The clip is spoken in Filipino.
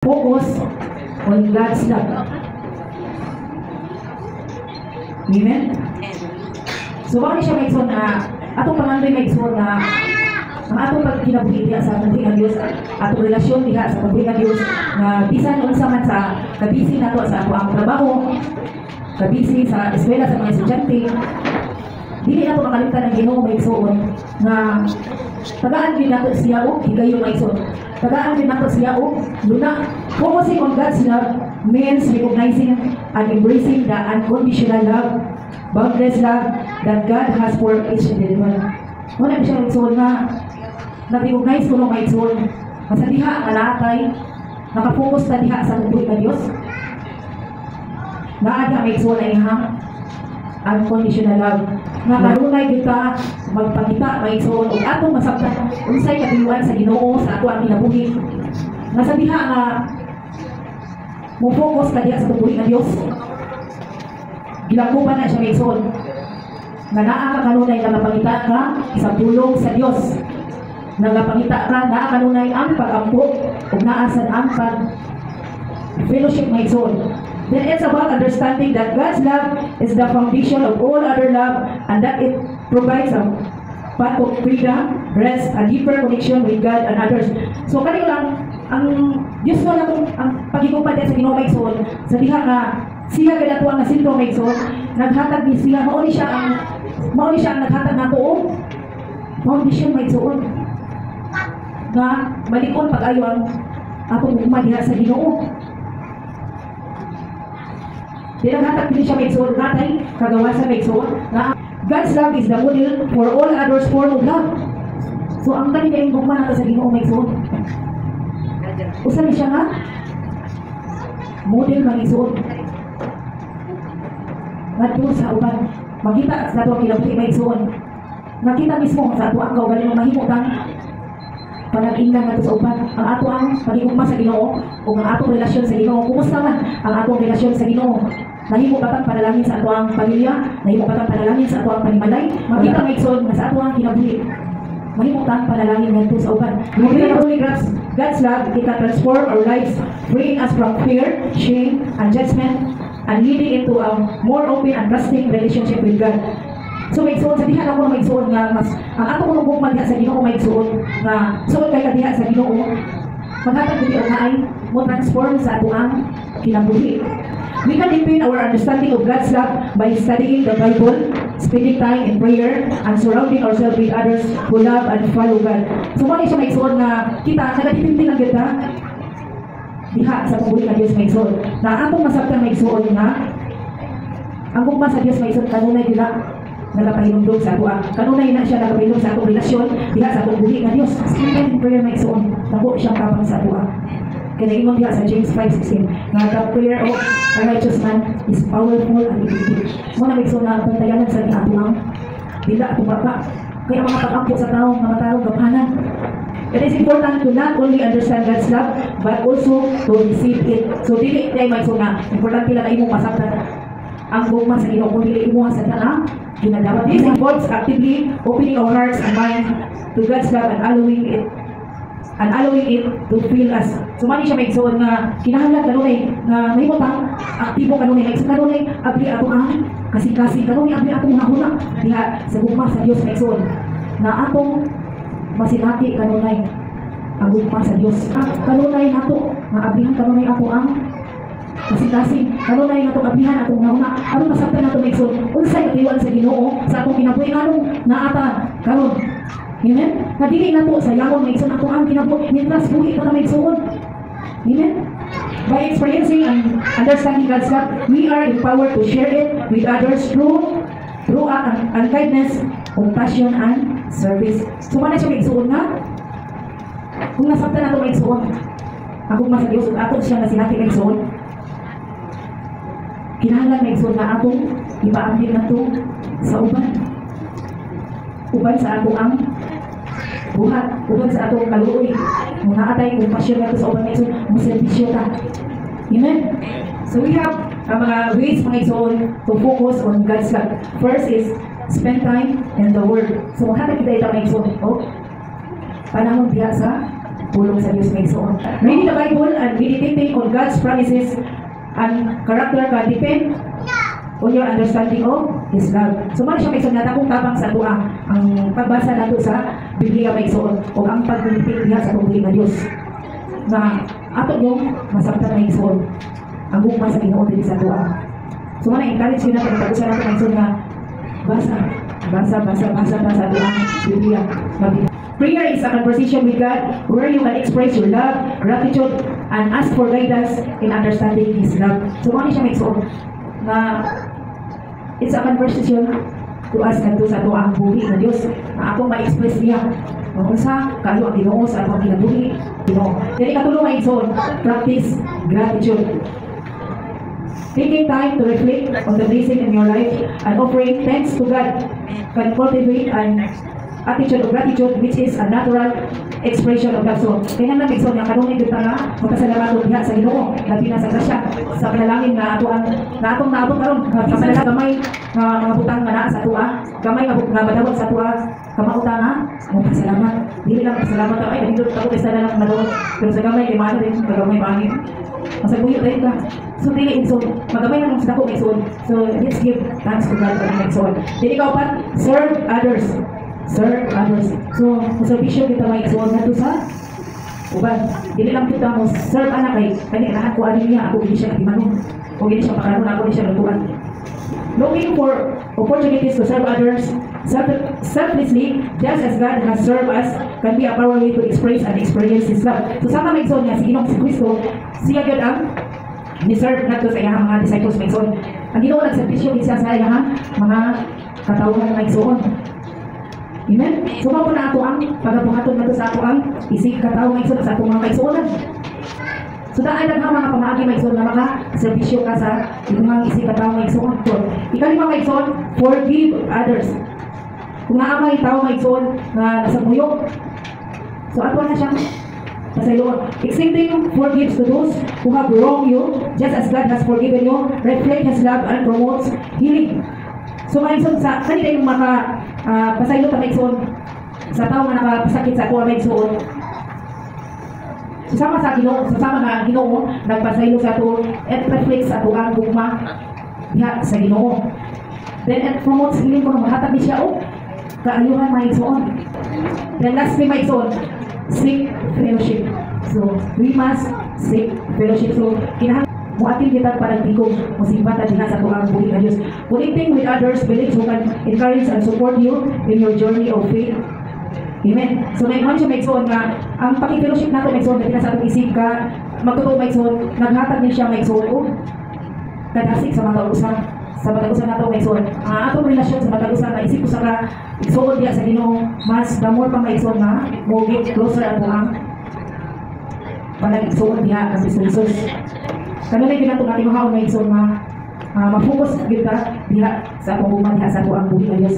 focus on God's love. Amen? So bakit siya maigsoon na atong pangandoy maigsoon na ang atong pagkinabuhi diha sa pagbuhi ng Dios, atong relasyon diha sa pagbuhi ng Dios na bisan unsa man sa kabisi nato sa ato ang trabaho, kabisi sa eskwela sa mga estudyante, dili nato makalimutan ang Ginoo maigsoon na tagaan gyud nato siya og higayon maigsoon. Tagaan din nato siya o luna. Focusing on God's love means recognizing and embracing the unconditional love, boundless love that God has for each individual. Wala siya maigsoon na na-recognize ko nung maigsoon. Masa diha ang alatay, nakafocus na diha sa tubuhi ng Diyos. Naada maigsoon na ihang unconditional love. Nakarunay kita magpakita maigsoon ug atong masabtan unsay katinuan sa Ginoo sa ato ang kinabuhi. Nasa diha nga mo focus ka diha sa tubuhi ng Dios. Gilakupan na siya maigsoon. Nga naa ka kanunay nagapangita ka sa tulong sa Dios. Nagapangita ka naa kanunay ang pag-ampo ug naa sad ang fellowship maigsoon. Then it's about understanding that God's love is the foundation of all other love and that it provides a path of freedom, rest, and deeper connection with God and others. So kanino lang, ang Diyos mo lang ang pagigumpan din sa Ginoo maigsoon, sa diha nga siya gadatuan na sintro maigsoon, naghatag ni siya, mauni siya ang naghatag nato o foundation maigsoon. Nga malikon pag-ayo ang atong ugma diha sa Ginoo. Dinaghatag din siya maigsoon natay kagawasan maigsoon na God's love is the model for all others form of love. So ang tani kayong gugma nato sa Ginoo maigsoon. Usa ni siya nga model maigsoon. Ngadto sa uban makita sa ato kinabuhi maigsoon. Nakita mismo sa ato ang kaugalingon mahimutang panag-ingnan nato sa uban ang ato ang pagigugma sa Ginoo ug ang atong relasyon sa Ginoo. Kumusta man ang atong relasyon sa Ginoo? Nahimo ba tang panalangin sa ato ang pamilya? Nahimo ba tang panalangin sa ato ang panimalay? Makita maigsoon na sa ato ang kinabuhi. Mahimo tang panalangin ngadto sa uban. Moving only God's love, it can transform our lives, freeing us from fear, shame, and judgment, and leading into a more open and trusting relationship with God. So maigsoon sa diha ako maigsoon nga mas ang ato ko nung diha sa Ginoo maigsoon nga suot kay diha sa Ginoo maghatag gid ang ay mo transform sa ato ang kinabuhi. We can deepen our understanding of God's love by studying the Bible, spending time in prayer, and surrounding ourselves with others who love and follow God. So mo siya maigsoon nga kita nagadipindi lang kita diha sa tubuhi ng Dios maigsoon. Na atong masabtan maigsoon nga ang gugma sa Dios maigsoon kanunay gila nagapahinumdog sa ato kanunay na siya nagapahinumdog sa atong relasyon diha sa atong buhi nga Dios. Spending in prayer maigsoon nabo siyang kapang sa ato. Kaya ingon diha sa James 5:16 nga the prayer of a righteous man is powerful and effective. Mo na maigsoon na bantayanan sa ato ang bila ato baba kaya mga pag-ampo sa tao nga matarong gaphanan. It is important to not only understand God's love but also to receive it. So dili tay maigsoon na importante lang na imong masabtan ang gugma sa Ginoo kung dili imo sa tanang ginadapat. This involves actively opening our hearts and minds to God's love and allowing it to fill us. So mani siya maigsoon nga kinahanglan kanunay nga mahimutang aktibo kanunay maigsoon kanunay abli ato ang kasing-kasing kanunay abli atong huna diha sa gugma sa Dios maigsoon na atong masinati kanunay ang gugma sa Dios. Kanunay nato nga ablihan kanunay ato ang kasing-kasing kanunay nato ablihan atong huna aron masabtan nato maigsoon unsay katiwala sa Ginoo sa atong kinabuhi nganong naata karon. Amen? Nadili na to sa yawon maigsoon ato ang kinabuhi mitras buhi pa ta maigsoon. Amen? By experiencing and understanding God's love, we are empowered to share it with others through kindness, compassion, and service. So man siya maigsoon nga kung nasabtan nato maigsoon ako mas sa Dios ug ato siya nga sinati maigsoon kinahanglan maigsoon na atong ipaambil nato sa uban sa ato ang buhat, uban sa atong kaluoy. Muna atay kung pasyon nato sa uban maigsoon, maserbisyo ta. Amen? So we have mga ways mga igsoon to focus on God's love. First is spend time in the Word. So makata kita ito mga igsoon ito panahon diya sa pulong sa Dios may igsoon. Reading the Bible and meditating on God's promises and character can depend on your understanding of His love. So man siya may igsoon nga akong tabang sa tuwa ang pagbasa nato sa Biblia may igsoon o ang pagmeditate diha sa tungkol nga Dios na ato yung masabtan may igsoon ang gugma sa Ginoo dili sa tuwa. So man encourage kita pag pag-usa nato may igsoon nga basa sa tuwa Biblia. Prayer is a conversation with God where you can express your love, gratitude, and ask for guidance in understanding His love. So man siya may igsoon na it's a conversation to us ngadto sa ato ang buhi ng Dios na atong ma-express niya kung sa kayo ang Ginoo sa atong kinabuhi Ginoo. Dili katulong ay igsoon, practice gratitude. Taking time to reflect on the blessing in your life and offering thanks to God can cultivate an attitude of gratitude which is a natural expression of God. So, kaya nga nag-igsoon nga kanunay kita nga magpasalamat diha sa Ginoo labi na sa grasya sa panalangin nga atong naabot karon sa gamay nga mga butang nga naa sa tuwa, gamay nga madawat sa tuwa, kamauta nga magpasalamat. Dili lang pasalamat ay dito ta ko isa na lang madawat pero sa gamay kay mano din gamay bangin. Masabuyo tayo ka. So, dili igsoon. Magamay na lang sa dako igsoon. So, let's give thanks to God for igsoon. Dili ka upat, serve others. Serve others. So, servisyo kita may igsoon na to sa uban. Dili lang kita mo serve anak kay kani ko ani niya ako gini siya katimanon. O gini siya pakaron ako ni siya lutuan. Looking for opportunities to serve others selflessly, just as God has served us, can be a powerful way to express and experience His love. So, sa may igsoon niya, si Ginoong si Kristo, siya gud ang ni-serve nato sa iyang mga disciples may igsoon. Ang Ginoo nagservisyo din siya sa iyang mga katawhan may igsoon. Amen? So, mao na ato ang pagabuhaton nato sa ato ang isig katawo may igsoon sa ato mga kaigsuonan. So, daan lang mga pamaagi may igsoon na maka-servisyo ka sa mga isig katawo may igsoon. Ikalima may igsoon, forgive others. Kung naamay tao may igsoon na nasa muyok, so ato na siyang pasayloon. Extending forgives to those who have wronged you, just as God has forgiven you, reflect His love and promotes healing. So maigsoon sa kanila yung pasaylo ta maigsoon sa tao nga nakapasakit sa ato maigsoon. Susama sa Ginoo, susama nga Ginoo nagpasaylo sa ato at reflects sa ato ang gugma diha sa Ginoo. Then it promotes healing kuno mahatag ni siya o kaayuhan maigsoon. Then lastly maigsoon, seek fellowship. So we must seek fellowship. So kinahanglan muatin kita para tigong musimbata diha sa tuang buhi nga Dios. Connecting with others, believers who can encourage and support you in your journey of faith. Amen. So may man siya maigsoon nga ang paki-fellowship nato maigsoon na sa atong isig ka magtotoo maigsoon naghatag ni siya maigsoon o kadasig sa mga usan sa matag-usan nato maigsoon. Atong relasyon sa matag-usan na isip usa ka igsoon diha sa Ginoo mas damor pa maigsoon na mo get closer ato ang panag-igsoon diha sa Jesus. Kanunay gid nato nga tinuhaon maigsoon nga ma-focus gyud ka diha sa atong diha sa ato ang buhi nga Dios.